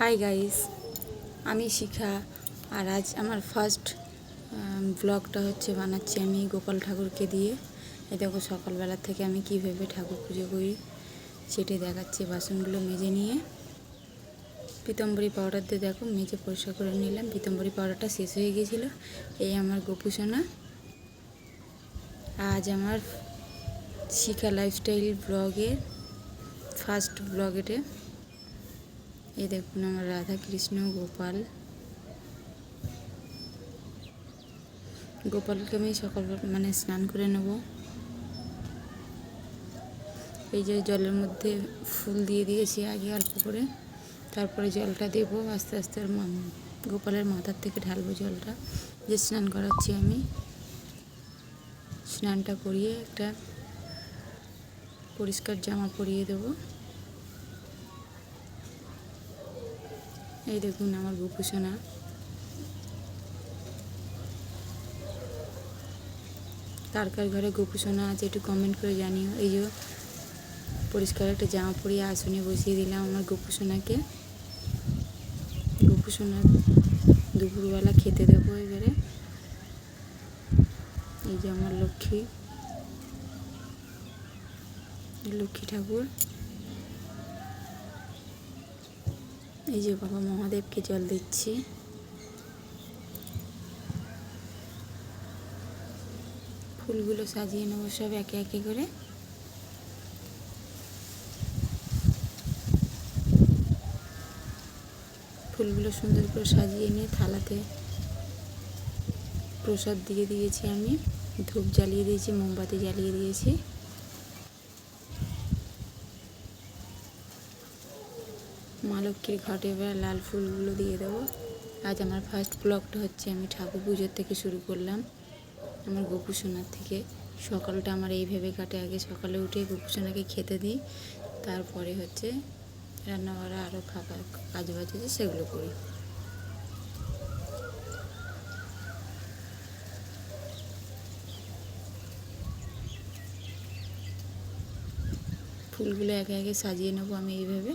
Hi guys, আমি শিখা। আর আজ আমার ফার্স্ট ব্লগটা বানাচ্ছি আমি গোপাল ঠাকুরকে দিয়ে। এই দেখো সকালবেলা থেকে আমি কীভাবে ঠাকুর পুজো করি সেটি দেখাচ্ছি। বাসনগুলো মেজে নিয়ে পিতাম্বরী পাউডার দিয়ে দেখো মেজে পরিষ্কার করে নিলাম। পিতাম্বরী পাউডারটা শেষ হয়ে গিয়েছিলো। এই আমার গোপুসোনা। আজ আমার শিখা লাইফস্টাইল ব্লগের ফার্স্ট ব্লগ এটা। এই দেখুন আমার রাধা কৃষ্ণ গোপালকে আমি সকাল স্নান করে নেব। এই যে জলের মধ্যে ফুল দিয়ে দিয়েছি আগে অল্প করে, তারপরে জলটা দেবো আস্তে আস্তে। গোপালের মাথার থেকে ঢালবো জলটা। যে স্নান করাচ্ছি আমি, স্নানটা করিয়ে একটা পরিষ্কার জামা পরিয়ে দেবো। এই দেখুন আমার গোপুসোনা। কার কার ঘরে গোপুসোনা আছে একটু কমেন্ট করে জানিও। এই যে পরিষ্কার একটা জামা পরিয়ে আসনে বসিয়ে দিলাম আমার গোপুসোনাকে। গোপুসোনা দুপুরবেলা খেতে দেবো এবারে। এই যে আমার লক্ষ্মী ঠাকুর। এই যে বাবা মহাদেবকে জল দিচ্ছি। ফুলগুলো সাজিয়ে নেবো সব একে একে করে। ফুলগুলো সুন্দর করে সাজিয়ে নিয়ে থালাতে প্রসাদ দিয়ে দিয়েছি আমি। ধূপ জ্বালিয়ে দিয়েছি, মোমবাতি জ্বালিয়ে দিয়েছি। মা লক্ষ্মীর ঘটে এবার লাল ফুলগুলো দিয়ে দেবো। আজ আমার ফার্স্ট ব্লগটা আমি ঠাকুর পুজোর থেকে শুরু করলাম, আমার গোপুসোনার থেকে। সকালটা আমার এইভাবে কাটে। আগে সকালে উঠে গোপুসোনাকে খেতে দিই, তারপরে রান্না বাড়া আরও খাবার কাজ বাজ আছে সেগুলো করি। ফুলগুলো একে একে সাজিয়ে নেবো আমি এইভাবে।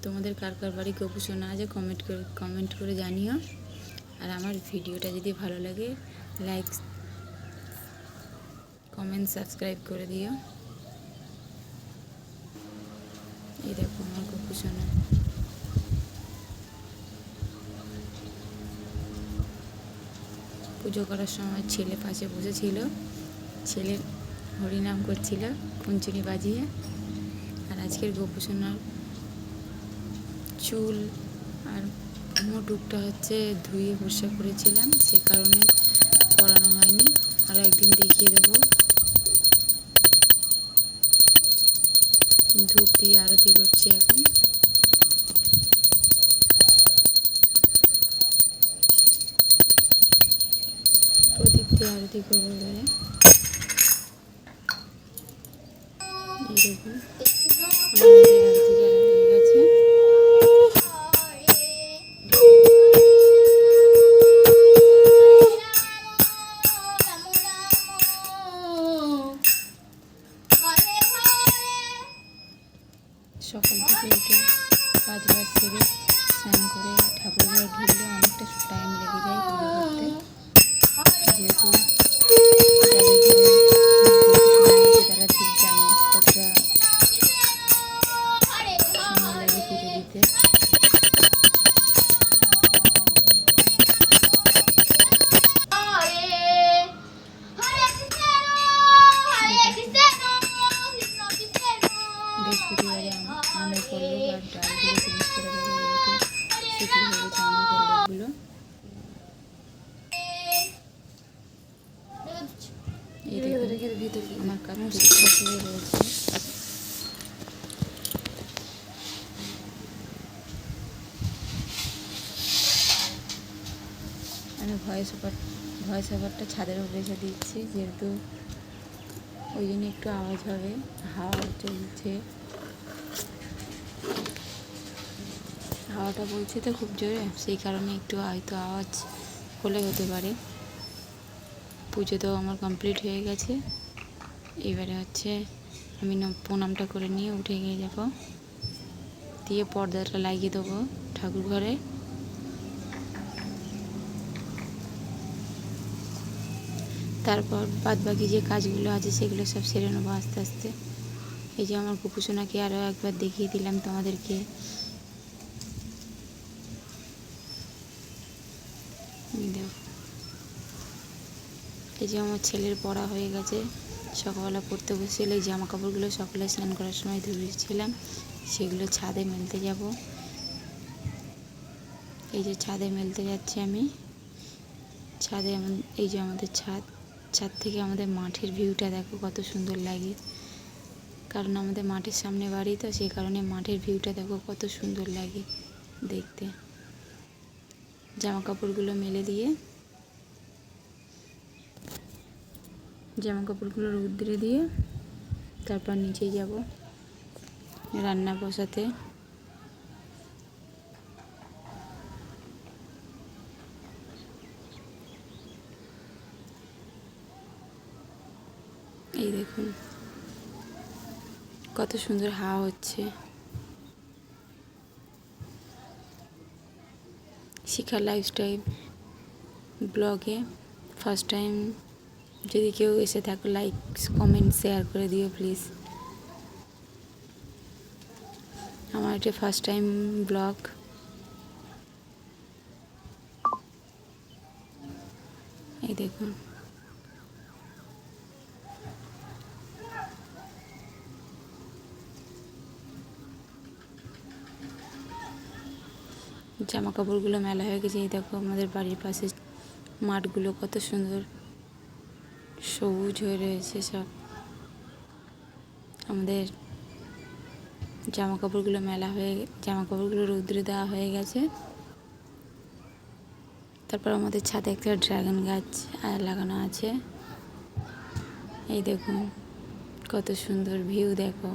তোমাদের কার কার বাড়ি গোপুসোনা আছে কমেন্ট করে জানিও। আর আমার ভিডিওটা যদি ভালো লাগে লাইক কমেন্ট সাবস্ক্রাইব করে দিও। এই দেখো আমার গোপুসোনা। পুজো করার সময় ছেলে পাশে বসেছিল, ছেলে হরিনাম করছিল খুনচুনি বাজিয়ে। আর আজকের গোপুসোনার চুল আর মুটুকটা ধুয়ে পরিষ্কার করেছিলাম, সে কারণে পরানো হয়নি। আরও একদিন দেখিয়ে দেবো। ধূপ দিয়ে আরতি করছি এখন। প্রদীপ দিয়ে আরতি করবো এবারে। এই দেখুন আরতি হয়ে গেছে। সকাল থেকে উঠে কাজ বাজ সেরে স্নান করে ঠাকুর ঘরে ঢুকলে অনেকটা টাইম লেগে যায় পুজো করতে। যেহেতু তারা ঠিক জানে কতটা সময় লাগে পুজো দিতে। বৃহস্পতিবারে আমের পল্লব আর ডালগুলো ফিনিশ করে দেবো, যেহেতু শুকিয়ে হয়ে গেছে আমের পল্লবগুলো। এই দেখো আমার কার্তিক ঠাকুরে রয়েছে। আমি ভয়েস ওভারটা ছাদের উপরে এসে দিচ্ছি, যেহেতু ওই জন্য একটু আওয়াজ হবে। হাওয়া চলছে, হাওয়াটা বইছে তো খুব জোরে, সেই কারণে একটু হয়তো আওয়াজ হলে হতে পারে। পুজো তো আমার কমপ্লিট হয়ে গেছে। এবারে আমি প্রণামটা করে নিয়ে উঠে গিয়ে যাবো। দিয়ে পর্দাটা লাগিয়ে দেবো ঠাকুর ঘরে। তারপর বাদ বাকি যে কাজগুলো আছে সেগুলো সব সেরে নেবো আস্তে আস্তে। এই যে আমার কুকুসোনাকে আরও একবার দেখিয়ে দিলাম তোমাদেরকে। দেখো, এই যে আমার ছেলের পড়া হয়ে গেছে, সকালবেলা পড়তে বসেছিল। এই জামা কাপড়গুলো সকালে স্নান করার সময় ধুয়েছিলাম, সেগুলো ছাদে মেলতে যাব। এই যে ছাদে মেলতে যাচ্ছি আমি। ছাদে এই যে আমাদের ছাদ থেকে আমাদের মাঠের ভিউটা দেখো কত সুন্দর লাগে। কারণ আমাদের মাঠের সামনে বাড়ি, তো সেই কারণে মাঠের ভিউটা দেখো কত সুন্দর লাগে দেখতে। জামা কাপড়গুলো মেলে দিয়ে জামা কাপড়গুলো রোদ্রে দিয়ে তারপর নিচে যাব রান্না বসাতে। এই দেখুন কত সুন্দর হাওয়া হচ্ছে। শিখা লাইফস্টাইল ব্লগে ফার্স্ট টাইম যদি কেউ এসে থাকো, লাইক কমেন্ট শেয়ার করে দিও প্লিজ। আমার এটা ফার্স্ট টাইম ব্লগ। এই দেখুন জামা কাপড়গুলো মেলা হয়ে গেছে। এই দেখো আমাদের বাড়ির পাশে মাঠগুলো কত সুন্দর সবুজ হয়ে রয়েছে সব। আমাদের জামা কাপড়গুলো রৌদ্রে দেওয়া হয়ে গেছে। তারপর আমাদের ছাদে একটা ড্রাগন গাছ লাগানো আছে। এই দেখুন কত সুন্দর ভিউ দেখো।